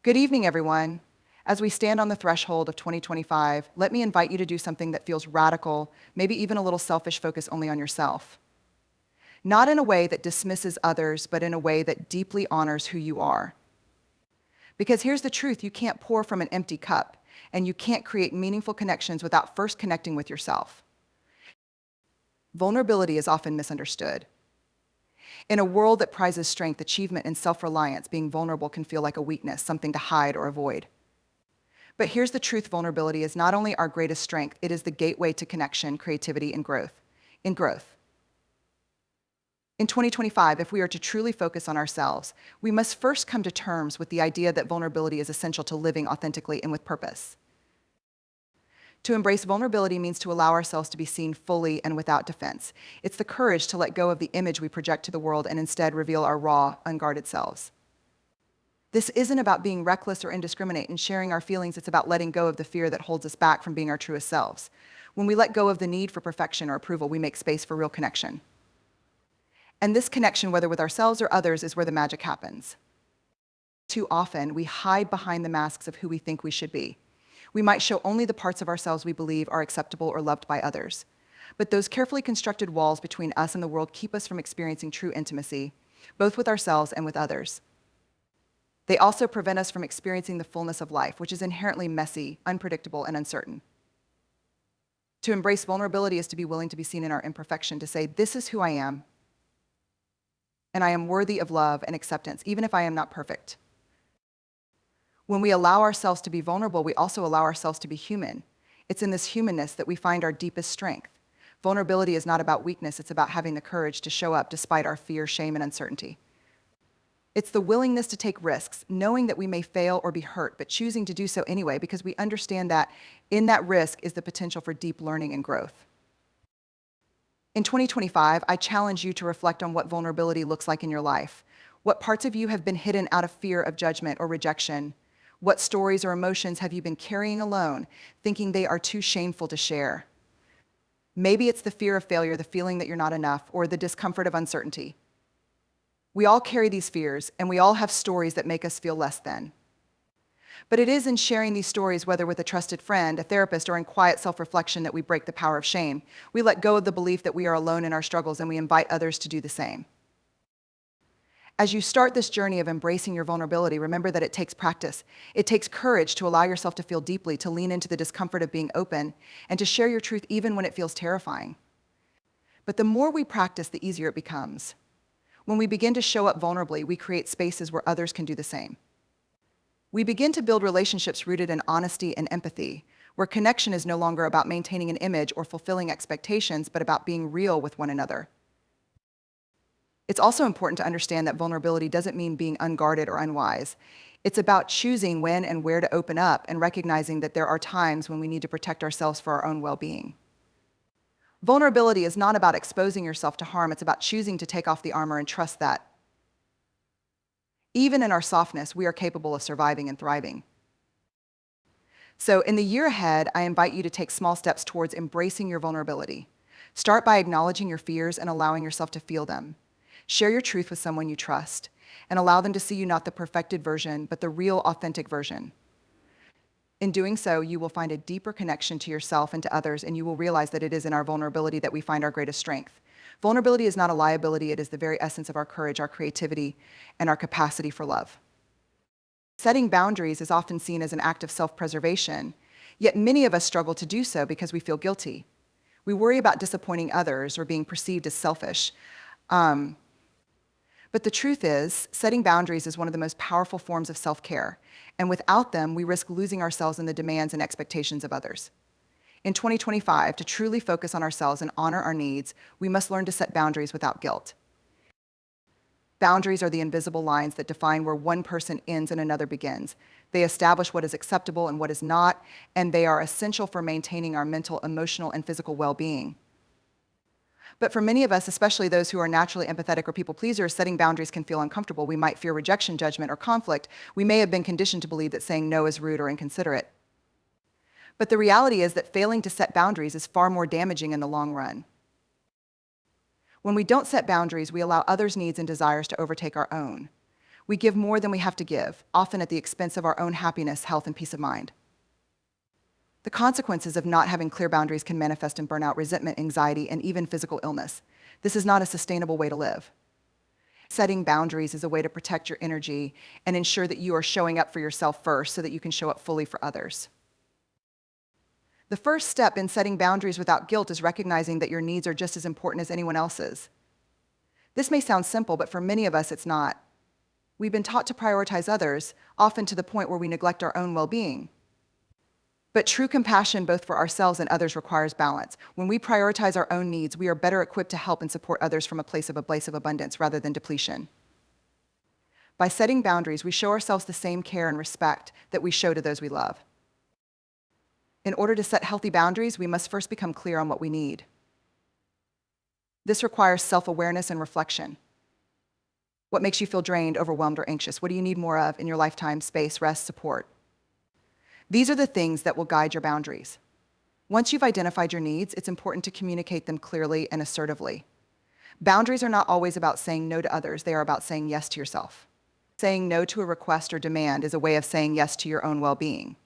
Good evening, everyone. As we stand on the threshold of 2025, let me invite you to do something that feels radical, maybe even a little selfish, focus only on yourself. Not in a way that dismisses others, but in a way that deeply honors who you are. Because here's the truth, you can't pour from an empty cup, and you can't create meaningful connections without first connecting with yourself. Vulnerability is often misunderstood. In a world that prizes strength, achievement, and self-reliance, being vulnerable can feel like a weakness, something to hide or avoid. But here's the truth, vulnerability is not only our greatest strength, it is the gateway to connection, creativity, and growth. In 2025, if we are to truly focus on ourselves, we must first come to terms with the idea that vulnerability is essential to living authentically and with purpose. To embrace vulnerability means to allow ourselves to be seen fully and without defense. It's the courage to let go of the image we project to the world and instead reveal our raw, unguarded selves. This isn't about being reckless or indiscriminate in sharing our feelings. It's about letting go of the fear that holds us back from being our truest selves. When we let go of the need for perfection or approval, we make space for real connection. And this connection, whether with ourselves or others, is where the magic happens. Too often, we hide behind the masks of who we think we should be. We might show only the parts of ourselves we believe are acceptable or loved by others. But those carefully constructed walls between us and the world keep us from experiencing true intimacy, both with ourselves and with others. They also prevent us from experiencing the fullness of life, which is inherently messy, unpredictable, and uncertain. To embrace vulnerability is to be willing to be seen in our imperfection, to say, this is who I am, and I am worthy of love and acceptance, even if I am not perfect. When we allow ourselves to be vulnerable, we also allow ourselves to be human. It's in this humanness that we find our deepest strength. Vulnerability is not about weakness, it's about having the courage to show up despite our fear, shame, and uncertainty. It's the willingness to take risks, knowing that we may fail or be hurt, but choosing to do so anyway because we understand that in that risk is the potential for deep learning and growth. In 2025, I challenge you to reflect on what vulnerability looks like in your life. What parts of you have been hidden out of fear of judgment or rejection? What stories or emotions have you been carrying alone, thinking they are too shameful to share? Maybe it's the fear of failure, the feeling that you're not enough, or the discomfort of uncertainty. We all carry these fears, and we all have stories that make us feel less than. But it is in sharing these stories, whether with a trusted friend, a therapist, or in quiet self-reflection, that we break the power of shame. We let go of the belief that we are alone in our struggles, and we invite others to do the same. As you start this journey of embracing your vulnerability, remember that it takes practice. It takes courage to allow yourself to feel deeply, to lean into the discomfort of being open, and to share your truth even when it feels terrifying. But the more we practice, the easier it becomes. When we begin to show up vulnerably, we create spaces where others can do the same. We begin to build relationships rooted in honesty and empathy, where connection is no longer about maintaining an image or fulfilling expectations, but about being real with one another. It's also important to understand that vulnerability doesn't mean being unguarded or unwise. It's about choosing when and where to open up and recognizing that there are times when we need to protect ourselves for our own well-being. Vulnerability is not about exposing yourself to harm. It's about choosing to take off the armor and trust that even in our softness, we are capable of surviving and thriving. So in the year ahead, I invite you to take small steps towards embracing your vulnerability. Start by acknowledging your fears and allowing yourself to feel them. Share your truth with someone you trust, and allow them to see you not the perfected version, but the real, authentic version. In doing so, you will find a deeper connection to yourself and to others, and you will realize that it is in our vulnerability that we find our greatest strength. Vulnerability is not a liability, it is the very essence of our courage, our creativity, and our capacity for love. Setting boundaries is often seen as an act of self-preservation, yet many of us struggle to do so because we feel guilty. We worry about disappointing others or being perceived as selfish. But the truth is, setting boundaries is one of the most powerful forms of self-care, and without them, we risk losing ourselves in the demands and expectations of others. In 2025, to truly focus on ourselves and honor our needs, we must learn to set boundaries without guilt. Boundaries are the invisible lines that define where one person ends and another begins. They establish what is acceptable and what is not, and they are essential for maintaining our mental, emotional, and physical well-being. But for many of us, especially those who are naturally empathetic or people pleasers, setting boundaries can feel uncomfortable. We might fear rejection, judgment, or conflict. We may have been conditioned to believe that saying no is rude or inconsiderate. But the reality is that failing to set boundaries is far more damaging in the long run. When we don't set boundaries, we allow others' needs and desires to overtake our own. We give more than we have to give, often at the expense of our own happiness, health, and peace of mind. The consequences of not having clear boundaries can manifest in burnout, resentment, anxiety, and even physical illness. This is not a sustainable way to live. Setting boundaries is a way to protect your energy and ensure that you are showing up for yourself first so that you can show up fully for others. The first step in setting boundaries without guilt is recognizing that your needs are just as important as anyone else's. This may sound simple, but for many of us, it's not. We've been taught to prioritize others, often to the point where we neglect our own well-being. But true compassion, both for ourselves and others, requires balance. When we prioritize our own needs, we are better equipped to help and support others from a place of abundance rather than depletion. By setting boundaries, we show ourselves the same care and respect that we show to those we love. In order to set healthy boundaries, we must first become clear on what we need. This requires self-awareness and reflection. What makes you feel drained, overwhelmed, or anxious? What do you need more of in your lifetime? Space, rest, support. These are the things that will guide your boundaries. Once you've identified your needs, it's important to communicate them clearly and assertively. Boundaries are not always about saying no to others. They are about saying yes to yourself. Saying no to a request or demand is a way of saying yes to your own well-being.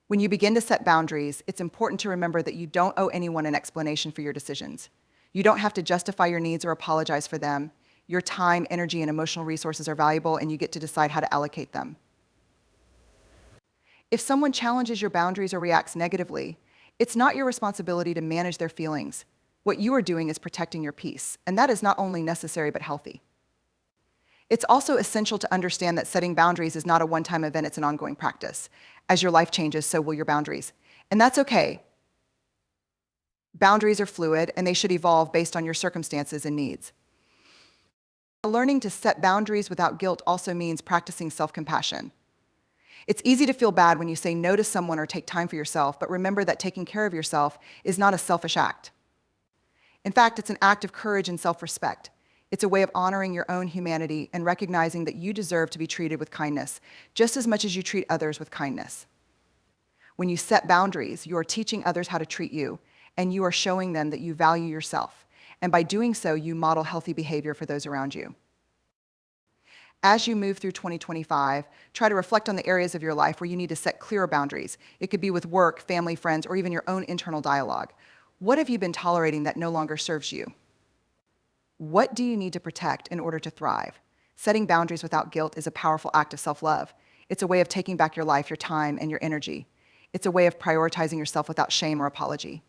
When you begin to set boundaries, it's important to remember that you don't owe anyone an explanation for your decisions. You don't have to justify your needs or apologize for them. Your time, energy, and emotional resources are valuable, and you get to decide how to allocate them. If someone challenges your boundaries or reacts negatively, it's not your responsibility to manage their feelings. What you are doing is protecting your peace, and that is not only necessary but healthy. It's also essential to understand that setting boundaries is not a one-time event, it's an ongoing practice. As your life changes, so will your boundaries. And that's okay. Boundaries are fluid, and they should evolve based on your circumstances and needs. Learning to set boundaries without guilt also means practicing self-compassion. It's easy to feel bad when you say no to someone or take time for yourself, but remember that taking care of yourself is not a selfish act. In fact, it's an act of courage and self-respect. It's a way of honoring your own humanity and recognizing that you deserve to be treated with kindness, just as much as you treat others with kindness. When you set boundaries, you are teaching others how to treat you, and you are showing them that you value yourself. And by doing so, you model healthy behavior for those around you. As you move through 2025, try to reflect on the areas of your life where you need to set clearer boundaries. It could be with work, family, friends, or even your own internal dialogue. What have you been tolerating that no longer serves you? What do you need to protect in order to thrive? Setting boundaries without guilt is a powerful act of self-love. It's a way of taking back your life, your time, and your energy. It's a way of prioritizing yourself without shame or apology.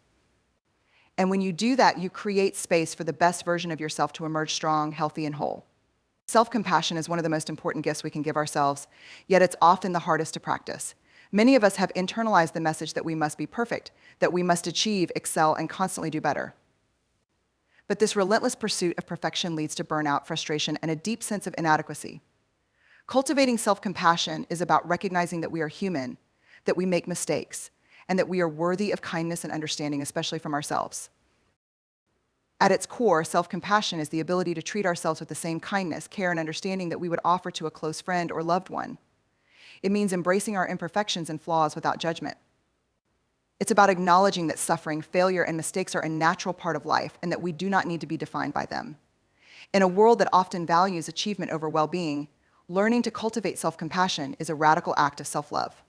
And when you do that, you create space for the best version of yourself to emerge strong, healthy, and whole. Self-compassion is one of the most important gifts we can give ourselves, yet it's often the hardest to practice. Many of us have internalized the message that we must be perfect, that we must achieve, excel, and constantly do better. But this relentless pursuit of perfection leads to burnout, frustration, and a deep sense of inadequacy. Cultivating self-compassion is about recognizing that we are human, that we make mistakes, and that we are worthy of kindness and understanding, especially from ourselves. At its core, self-compassion is the ability to treat ourselves with the same kindness, care, and understanding that we would offer to a close friend or loved one. It means embracing our imperfections and flaws without judgment. It's about acknowledging that suffering, failure, and mistakes are a natural part of life and that we do not need to be defined by them. In a world that often values achievement over well-being, learning to cultivate self-compassion is a radical act of self-love.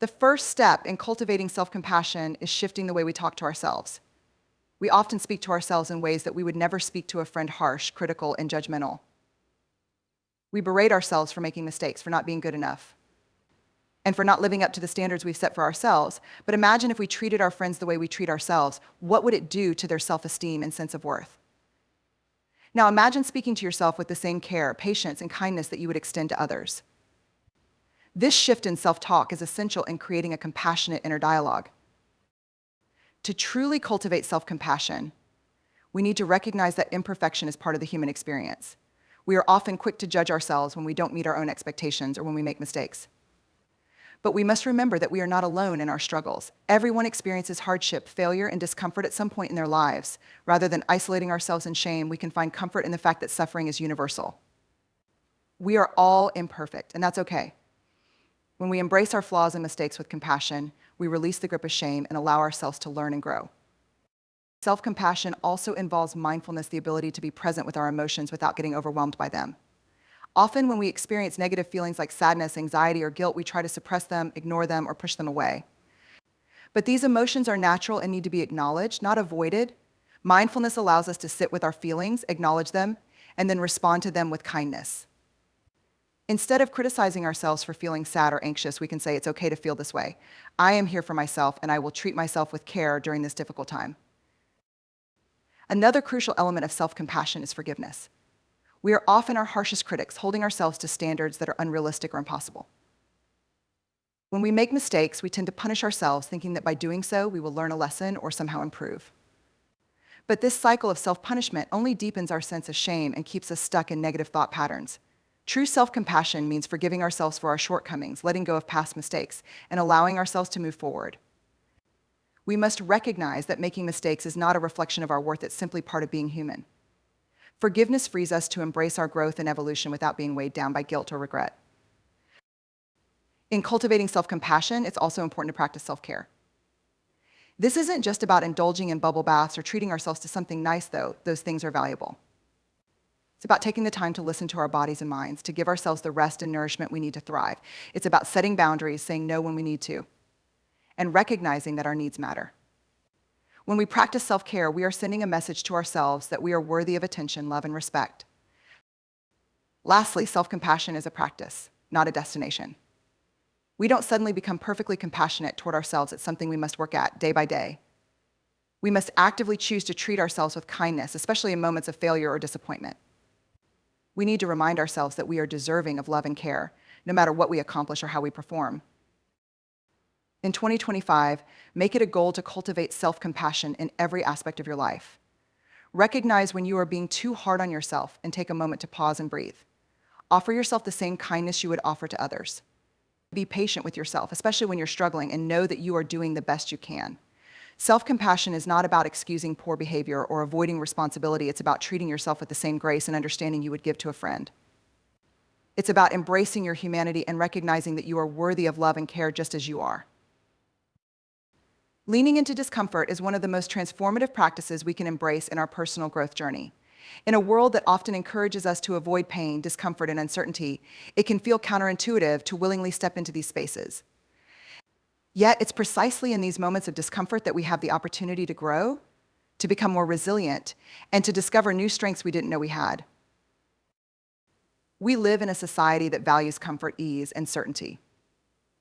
The first step in cultivating self-compassion is shifting the way we talk to ourselves. We often speak to ourselves in ways that we would never speak to a friend, harsh, critical, and judgmental. We berate ourselves for making mistakes, for not being good enough, and for not living up to the standards we've set for ourselves. But imagine if we treated our friends the way we treat ourselves. What would it do to their self-esteem and sense of worth? Now imagine speaking to yourself with the same care, patience, and kindness that you would extend to others. This shift in self-talk is essential in creating a compassionate inner dialogue. To truly cultivate self-compassion, we need to recognize that imperfection is part of the human experience. We are often quick to judge ourselves when we don't meet our own expectations or when we make mistakes. But we must remember that we are not alone in our struggles. Everyone experiences hardship, failure, and discomfort at some point in their lives. Rather than isolating ourselves in shame, we can find comfort in the fact that suffering is universal. We are all imperfect, and that's okay. When we embrace our flaws and mistakes with compassion, we release the grip of shame and allow ourselves to learn and grow. Self-compassion also involves mindfulness, the ability to be present with our emotions without getting overwhelmed by them. Often when we experience negative feelings like sadness, anxiety, or guilt, we try to suppress them, ignore them, or push them away. But these emotions are natural and need to be acknowledged, not avoided. Mindfulness allows us to sit with our feelings, acknowledge them, and then respond to them with kindness. Instead of criticizing ourselves for feeling sad or anxious, we can say, it's okay to feel this way. I am here for myself, and I will treat myself with care during this difficult time. Another crucial element of self-compassion is forgiveness. We are often our harshest critics, holding ourselves to standards that are unrealistic or impossible. When we make mistakes, we tend to punish ourselves, thinking that by doing so, we will learn a lesson or somehow improve. But this cycle of self-punishment only deepens our sense of shame and keeps us stuck in negative thought patterns. True self-compassion means forgiving ourselves for our shortcomings, letting go of past mistakes, and allowing ourselves to move forward. We must recognize that making mistakes is not a reflection of our worth, it's simply part of being human. Forgiveness frees us to embrace our growth and evolution without being weighed down by guilt or regret. In cultivating self-compassion, it's also important to practice self-care. This isn't just about indulging in bubble baths or treating ourselves to something nice, though those things are valuable. It's about taking the time to listen to our bodies and minds, to give ourselves the rest and nourishment we need to thrive. It's about setting boundaries, saying no when we need to, and recognizing that our needs matter. When we practice self-care, we are sending a message to ourselves that we are worthy of attention, love, and respect. Lastly, self-compassion is a practice, not a destination. We don't suddenly become perfectly compassionate toward ourselves. It's something we must work at day by day. We must actively choose to treat ourselves with kindness, especially in moments of failure or disappointment. We need to remind ourselves that we are deserving of love and care, no matter what we accomplish or how we perform. In 2025, make it a goal to cultivate self-compassion in every aspect of your life. Recognize when you are being too hard on yourself and take a moment to pause and breathe. Offer yourself the same kindness you would offer to others. Be patient with yourself, especially when you're struggling, and know that you are doing the best you can. Self-compassion is not about excusing poor behavior or avoiding responsibility. It's about treating yourself with the same grace and understanding you would give to a friend. It's about embracing your humanity and recognizing that you are worthy of love and care just as you are. Leaning into discomfort is one of the most transformative practices we can embrace in our personal growth journey. In a world that often encourages us to avoid pain, discomfort, and uncertainty, it can feel counterintuitive to willingly step into these spaces. Yet, it's precisely in these moments of discomfort that we have the opportunity to grow, to become more resilient, and to discover new strengths we didn't know we had. We live in a society that values comfort, ease, and certainty.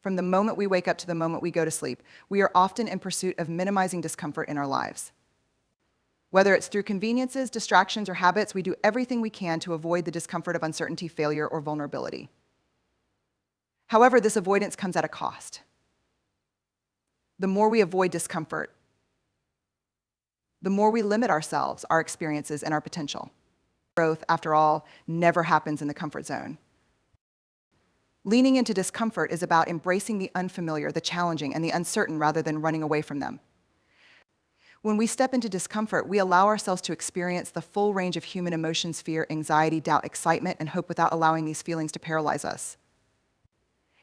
From the moment we wake up to the moment we go to sleep, we are often in pursuit of minimizing discomfort in our lives. Whether it's through conveniences, distractions, or habits, we do everything we can to avoid the discomfort of uncertainty, failure, or vulnerability. However, this avoidance comes at a cost. The more we avoid discomfort, the more we limit ourselves, our experiences, and our potential. Growth, after all, never happens in the comfort zone. Leaning into discomfort is about embracing the unfamiliar, the challenging, and the uncertain rather than running away from them. When we step into discomfort, we allow ourselves to experience the full range of human emotions, fear, anxiety, doubt, excitement, and hope without allowing these feelings to paralyze us.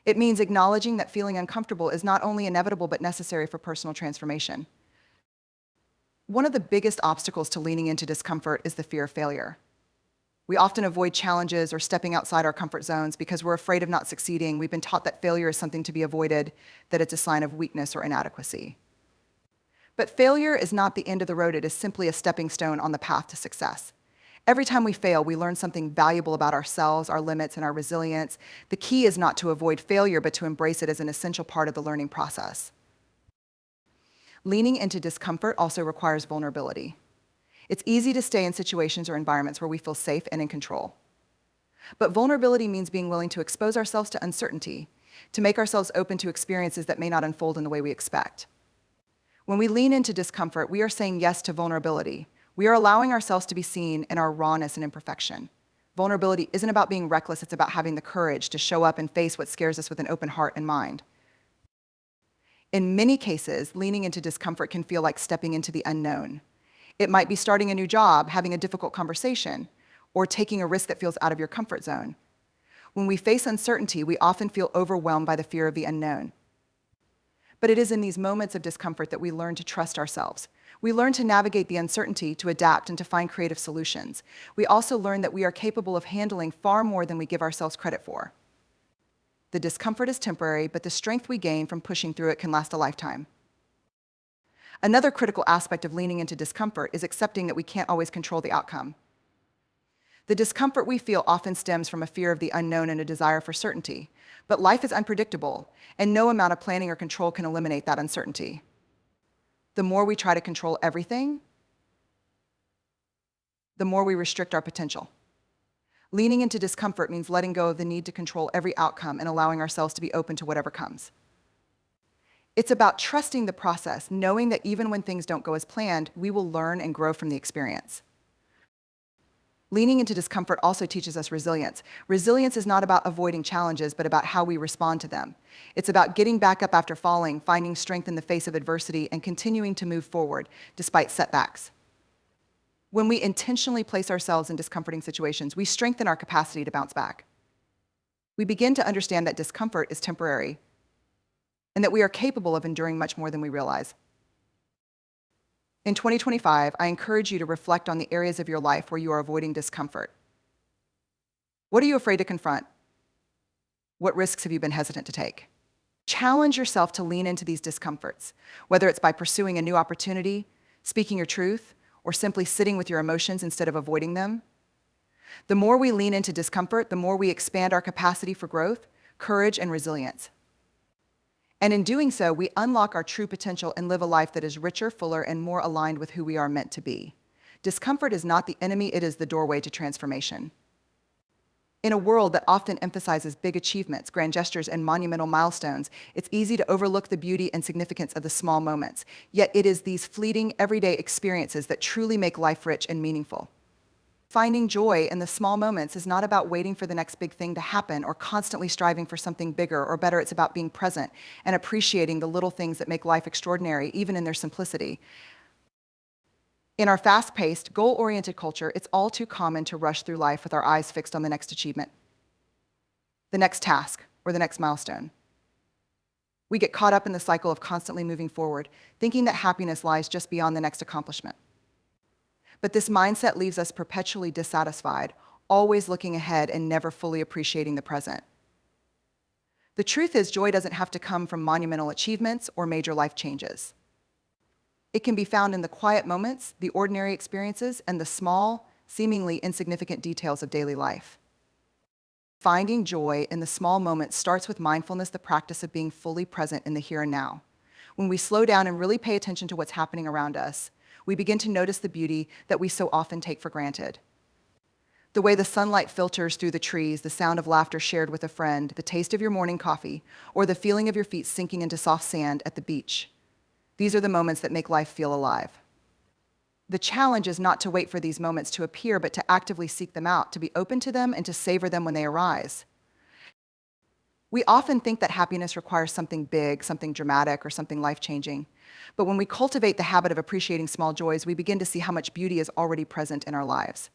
It means acknowledging that feeling uncomfortable is not only inevitable but necessary for personal transformation. One of the biggest obstacles to leaning into discomfort is the fear of failure. We often avoid challenges or stepping outside our comfort zones because we're afraid of not succeeding. We've been taught that failure is something to be avoided, that it's a sign of weakness or inadequacy. But failure is not the end of the road. It is simply a stepping stone on the path to success. Every time we fail, we learn something valuable about ourselves, our limits, and our resilience. The key is not to avoid failure, but to embrace it as an essential part of the learning process. Leaning into discomfort also requires vulnerability. It's easy to stay in situations or environments where we feel safe and in control. But vulnerability means being willing to expose ourselves to uncertainty, to make ourselves open to experiences that may not unfold in the way we expect. When we lean into discomfort, we are saying yes to vulnerability. We are allowing ourselves to be seen in our rawness and imperfection. Vulnerability isn't about being reckless, it's about having the courage to show up and face what scares us with an open heart and mind. In many cases, leaning into discomfort can feel like stepping into the unknown. It might be starting a new job, having a difficult conversation, or taking a risk that feels out of your comfort zone. When we face uncertainty, we often feel overwhelmed by the fear of the unknown. But it is in these moments of discomfort that we learn to trust ourselves. We learn to navigate the uncertainty, to adapt, and to find creative solutions. We also learn that we are capable of handling far more than we give ourselves credit for. The discomfort is temporary, but the strength we gain from pushing through it can last a lifetime. Another critical aspect of leaning into discomfort is accepting that we can't always control the outcome. The discomfort we feel often stems from a fear of the unknown and a desire for certainty. But life is unpredictable, and no amount of planning or control can eliminate that uncertainty. The more we try to control everything, the more we restrict our potential. Leaning into discomfort means letting go of the need to control every outcome and allowing ourselves to be open to whatever comes. It's about trusting the process, knowing that even when things don't go as planned, we will learn and grow from the experience. Leaning into discomfort also teaches us resilience. Resilience is not about avoiding challenges, but about how we respond to them. It's about getting back up after falling, finding strength in the face of adversity, and continuing to move forward despite setbacks. When we intentionally place ourselves in discomforting situations, we strengthen our capacity to bounce back. We begin to understand that discomfort is temporary and that we are capable of enduring much more than we realize. In 2025, I encourage you to reflect on the areas of your life where you are avoiding discomfort. What are you afraid to confront? What risks have you been hesitant to take? Challenge yourself to lean into these discomforts, whether it's by pursuing a new opportunity, speaking your truth, or simply sitting with your emotions instead of avoiding them. The more we lean into discomfort, the more we expand our capacity for growth, courage, and resilience. And in doing so, we unlock our true potential and live a life that is richer, fuller, and more aligned with who we are meant to be. Discomfort is not the enemy, it is the doorway to transformation. In a world that often emphasizes big achievements, grand gestures, and monumental milestones, it's easy to overlook the beauty and significance of the small moments. Yet it is these fleeting, everyday experiences that truly make life rich and meaningful. Finding joy in the small moments is not about waiting for the next big thing to happen or constantly striving for something bigger or better. It's about being present and appreciating the little things that make life extraordinary, even in their simplicity. In our fast-paced, goal-oriented culture, it's all too common to rush through life with our eyes fixed on the next achievement, the next task, or the next milestone. We get caught up in the cycle of constantly moving forward, thinking that happiness lies just beyond the next accomplishment. But this mindset leaves us perpetually dissatisfied, always looking ahead and never fully appreciating the present. The truth is, joy doesn't have to come from monumental achievements or major life changes. It can be found in the quiet moments, the ordinary experiences, and the small, seemingly insignificant details of daily life. Finding joy in the small moments starts with mindfulness, the practice of being fully present in the here and now. When we slow down and really pay attention to what's happening around us, we begin to notice the beauty that we so often take for granted. The way the sunlight filters through the trees, the sound of laughter shared with a friend, the taste of your morning coffee, or the feeling of your feet sinking into soft sand at the beach. These are the moments that make life feel alive. The challenge is not to wait for these moments to appear, but to actively seek them out, to be open to them, and to savor them when they arise. We often think that happiness requires something big, something dramatic, or something life-changing. But when we cultivate the habit of appreciating small joys, we begin to see how much beauty is already present in our lives.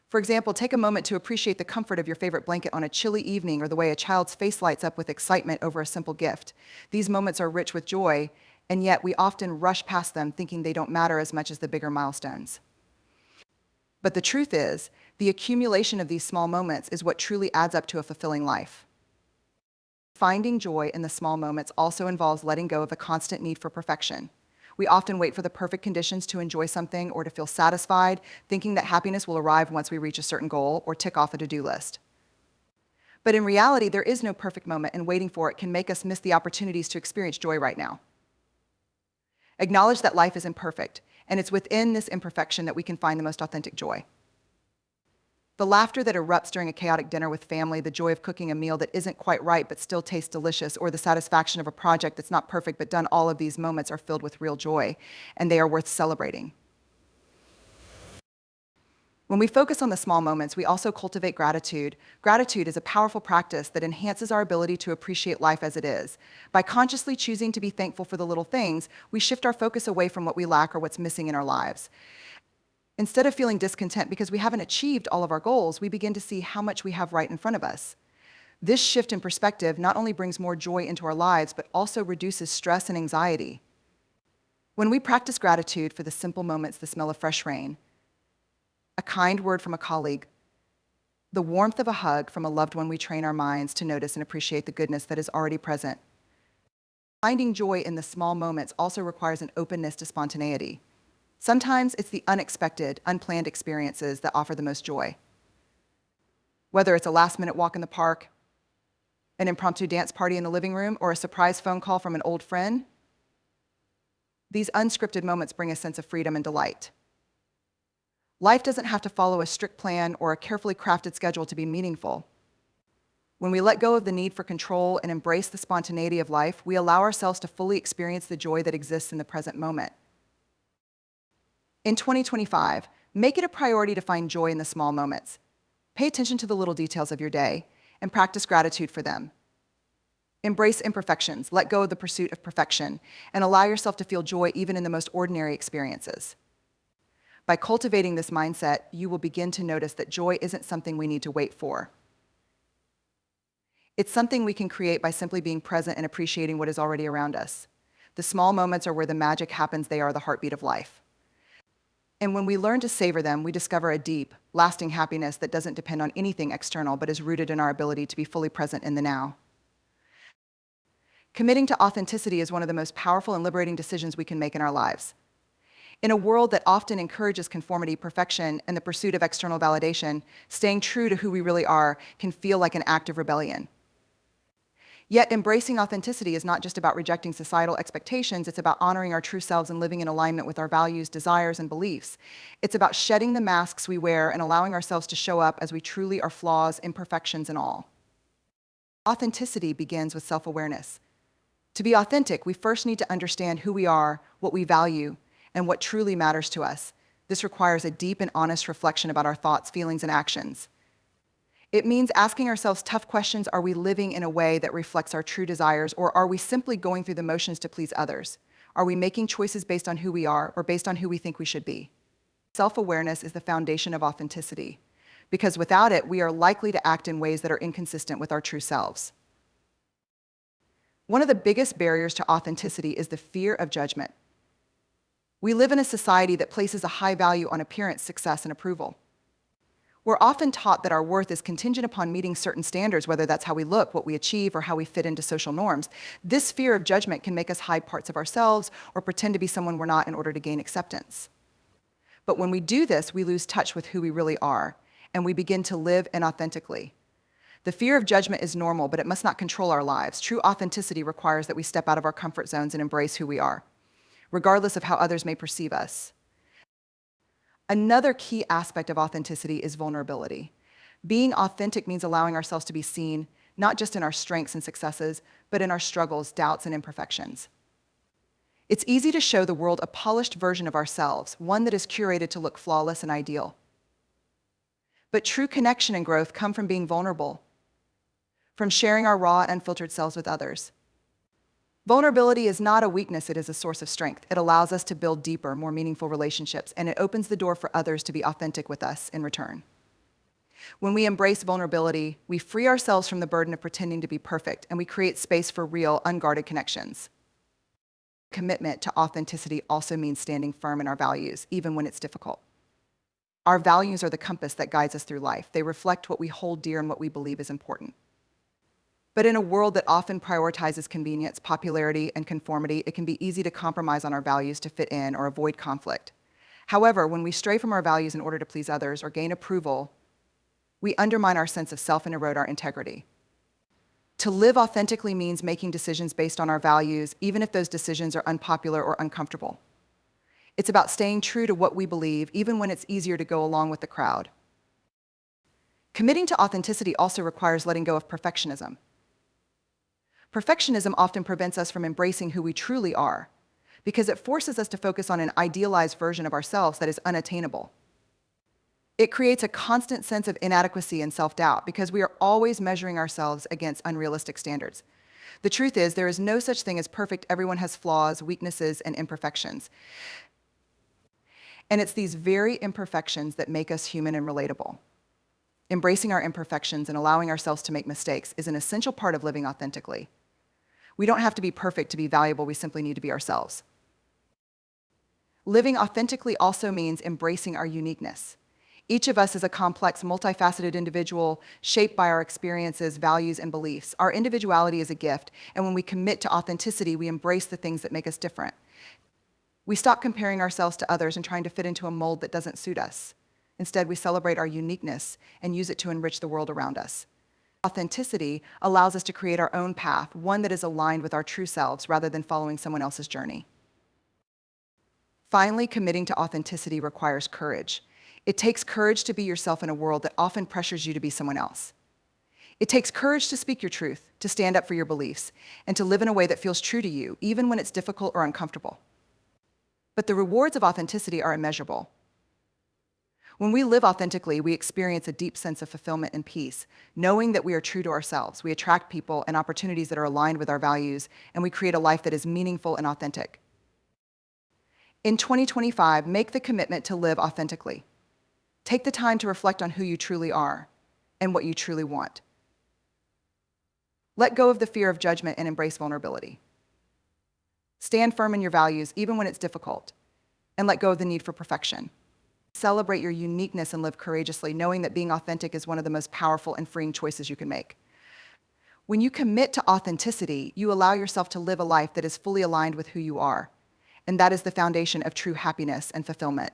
For example, take a moment to appreciate the comfort of your favorite blanket on a chilly evening, or the way a child's face lights up with excitement over a simple gift. These moments are rich with joy, and yet we often rush past them thinking they don't matter as much as the bigger milestones. But the truth is, the accumulation of these small moments is what truly adds up to a fulfilling life. Finding joy in the small moments also involves letting go of a constant need for perfection. We often wait for the perfect conditions to enjoy something or to feel satisfied, thinking that happiness will arrive once we reach a certain goal or tick off a to-do list. But in reality, there is no perfect moment, and waiting for it can make us miss the opportunities to experience joy right now. Acknowledge that life is imperfect, and it's within this imperfection that we can find the most authentic joy. The laughter that erupts during a chaotic dinner with family, the joy of cooking a meal that isn't quite right but still tastes delicious, or the satisfaction of a project that's not perfect but done, all of these moments are filled with real joy, and they are worth celebrating. When we focus on the small moments, we also cultivate gratitude. Gratitude is a powerful practice that enhances our ability to appreciate life as it is. By consciously choosing to be thankful for the little things, we shift our focus away from what we lack or what's missing in our lives. Instead of feeling discontent because we haven't achieved all of our goals, we begin to see how much we have right in front of us. This shift in perspective not only brings more joy into our lives, but also reduces stress and anxiety. When we practice gratitude for the simple moments, the smell of fresh rain, a kind word from a colleague, the warmth of a hug from a loved one, we train our minds to notice and appreciate the goodness that is already present. Finding joy in the small moments also requires an openness to spontaneity. Sometimes it's the unexpected, unplanned experiences that offer the most joy. Whether it's a last-minute walk in the park, an impromptu dance party in the living room, or a surprise phone call from an old friend, these unscripted moments bring a sense of freedom and delight. Life doesn't have to follow a strict plan or a carefully crafted schedule to be meaningful. When we let go of the need for control and embrace the spontaneity of life, we allow ourselves to fully experience the joy that exists in the present moment. In 2025, make it a priority to find joy in the small moments. Pay attention to the little details of your day and practice gratitude for them. Embrace imperfections, let go of the pursuit of perfection, and allow yourself to feel joy even in the most ordinary experiences. By cultivating this mindset, you will begin to notice that joy isn't something we need to wait for. It's something we can create by simply being present and appreciating what is already around us. The small moments are where the magic happens. They are the heartbeat of life. And when we learn to savor them, we discover a deep, lasting happiness that doesn't depend on anything external, but is rooted in our ability to be fully present in the now. Committing to authenticity is one of the most powerful and liberating decisions we can make in our lives. In a world that often encourages conformity, perfection, and the pursuit of external validation, staying true to who we really are can feel like an act of rebellion. Yet embracing authenticity is not just about rejecting societal expectations, it's about honoring our true selves and living in alignment with our values, desires, and beliefs. It's about shedding the masks we wear and allowing ourselves to show up as we truly are, flaws, imperfections, and all. Authenticity begins with self-awareness. To be authentic, we first need to understand who we are, what we value, and what truly matters to us. This requires a deep and honest reflection about our thoughts, feelings, and actions. It means asking ourselves tough questions. Are we living in a way that reflects our true desires, or are we simply going through the motions to please others? Are we making choices based on who we are or based on who we think we should be? Self-awareness is the foundation of authenticity, because without it, we are likely to act in ways that are inconsistent with our true selves. One of the biggest barriers to authenticity is the fear of judgment. We live in a society that places a high value on appearance, success, and approval. We're often taught that our worth is contingent upon meeting certain standards, whether that's how we look, what we achieve, or how we fit into social norms. This fear of judgment can make us hide parts of ourselves or pretend to be someone we're not in order to gain acceptance. But when we do this, we lose touch with who we really are, and we begin to live inauthentically. The fear of judgment is normal, but it must not control our lives. True authenticity requires that we step out of our comfort zones and embrace who we are, regardless of how others may perceive us. Another key aspect of authenticity is vulnerability. Being authentic means allowing ourselves to be seen, not just in our strengths and successes, but in our struggles, doubts, and imperfections. It's easy to show the world a polished version of ourselves, one that is curated to look flawless and ideal. But true connection and growth come from being vulnerable, from sharing our raw, unfiltered selves with others. Vulnerability is not a weakness, it is a source of strength. It allows us to build deeper, more meaningful relationships, and it opens the door for others to be authentic with us in return. When we embrace vulnerability, we free ourselves from the burden of pretending to be perfect, and we create space for real, unguarded connections. Commitment to authenticity also means standing firm in our values, even when it's difficult. Our values are the compass that guides us through life. They reflect what we hold dear and what we believe is important. But in a world that often prioritizes convenience, popularity, and conformity, it can be easy to compromise on our values to fit in or avoid conflict. However, when we stray from our values in order to please others or gain approval, we undermine our sense of self and erode our integrity. To live authentically means making decisions based on our values, even if those decisions are unpopular or uncomfortable. It's about staying true to what we believe, even when it's easier to go along with the crowd. Committing to authenticity also requires letting go of perfectionism. Perfectionism often prevents us from embracing who we truly are, because it forces us to focus on an idealized version of ourselves that is unattainable. It creates a constant sense of inadequacy and self-doubt because we are always measuring ourselves against unrealistic standards. The truth is, there is no such thing as perfect. Everyone has flaws, weaknesses, and imperfections. And it's these very imperfections that make us human and relatable. Embracing our imperfections and allowing ourselves to make mistakes is an essential part of living authentically. We don't have to be perfect to be valuable, we simply need to be ourselves. Living authentically also means embracing our uniqueness. Each of us is a complex, multifaceted individual shaped by our experiences, values, and beliefs. Our individuality is a gift, and when we commit to authenticity, we embrace the things that make us different. We stop comparing ourselves to others and trying to fit into a mold that doesn't suit us. Instead, we celebrate our uniqueness and use it to enrich the world around us. Authenticity allows us to create our own path, one that is aligned with our true selves rather than following someone else's journey. Finally, committing to authenticity requires courage. It takes courage to be yourself in a world that often pressures you to be someone else. It takes courage to speak your truth, to stand up for your beliefs, and to live in a way that feels true to you, even when it's difficult or uncomfortable. But the rewards of authenticity are immeasurable. When we live authentically, we experience a deep sense of fulfillment and peace, knowing that we are true to ourselves. We attract people and opportunities that are aligned with our values, and we create a life that is meaningful and authentic. In 2025, make the commitment to live authentically. Take the time to reflect on who you truly are and what you truly want. Let go of the fear of judgment and embrace vulnerability. Stand firm in your values, even when it's difficult, and let go of the need for perfection. Celebrate your uniqueness and live courageously, knowing that being authentic is one of the most powerful and freeing choices you can make. When you commit to authenticity, you allow yourself to live a life that is fully aligned with who you are. And that is the foundation of true happiness and fulfillment.